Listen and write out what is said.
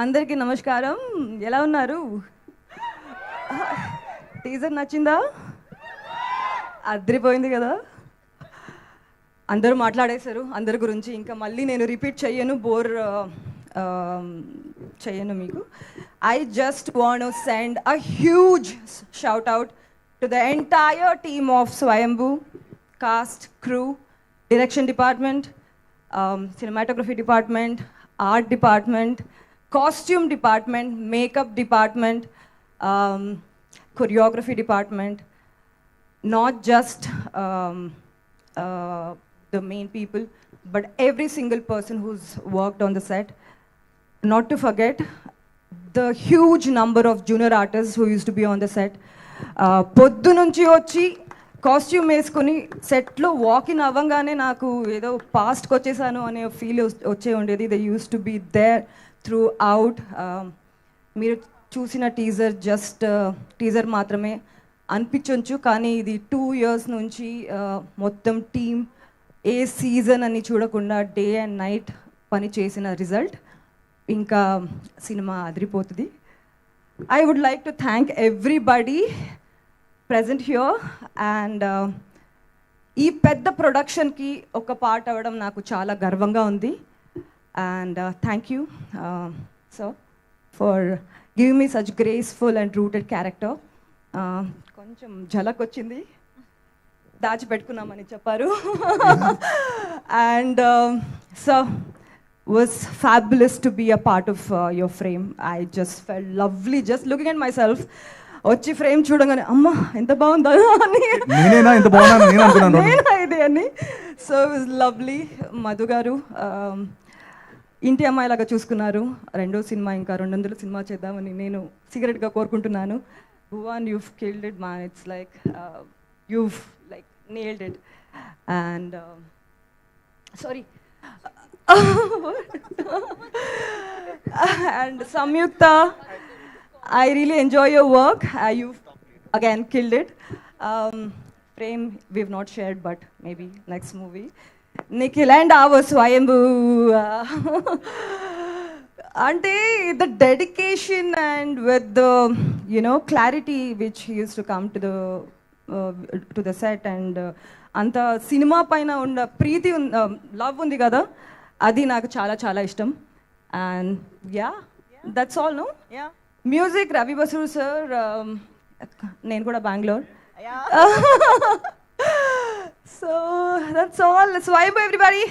అందరికీ నమస్కారం. ఎలా ఉన్నారు? టీజర్ నచ్చిందా? అదిరిపోయింది కదా. అందరూ మాట్లాడేశారు అందరి గురించి. ఇంకా మళ్ళీ నేను రిపీట్ చెయ్యను, బోర్ చెయ్యను మీకు. I just want to send a huge shout out to the entire team of Swayambhu, cast, crew, direction department, cinematography department, art department, costume department, makeup department, choreography department, not just the main people, but every single person who's worked on the set. Not to forget the huge number of junior artists who used to be on the set. పొద్దు నుంచి వచ్చి costume వేసుకొని సెట్లో walk-in అవ్వగానే నాకు ఏదో పాస్ట్కి వచ్చేసాను అనే ఫీల్ వచ్చే ఉండేది. They use to be there throughout. మీరు చూసిన టీజర్ జస్ట్ టీజర్ మాత్రమే అనిపించవచ్చు, కానీ ఇది 2 years నుంచి మొత్తం టీమ్ ఏ సీజన్ అని చూడకుండా డే అండ్ నైట్ పని చేసిన రిజల్ట్. ఇంకా సినిమా అదిరిపోతుంది. I would like to thank everybody present here and ఈ పెద్ద ప్రొడక్షన్కి ఒక పార్ట్ అవ్వడం నాకు చాలా గర్వంగా ఉంది. And thank you sir for giving me such graceful and rooted character. కొంచెం ఝలక్ వచ్చింది, దాచిపెట్టుకున్నామని చెప్పారు. And sir was fabulous to be a part of your frame. I just felt lovely just looking at myself. వచ్చి frame చూడగానే అమ్మ ఎంత బాగుందా అని, ఇదే అని. So it was lovely. Madhu గారు ఇంటి అమ్మాయిలాగా చూసుకున్నారు. రెండో సినిమా ఇంకా 200 సినిమా చేద్దామని నేను సీక్రెట్గా కోరుకుంటున్నాను. Bhuvan, you've killed it man. It's like you've like nailed it. And sorry and Samyukta, I really enjoy your work. You've again killed it. Frame we've not shared, but maybe next movie. Nikhil and our Swayambhu. Ante the dedication and with the clarity which he used to come to the set and anta cinema paina unda preeti love undi kada, adi naaku chaala chaala ishtam. And yeah, that's all. No, yeah. Music Ravi Basu sir, నేను కూడా Bengaluru. So that's all. Swayambhu everybody.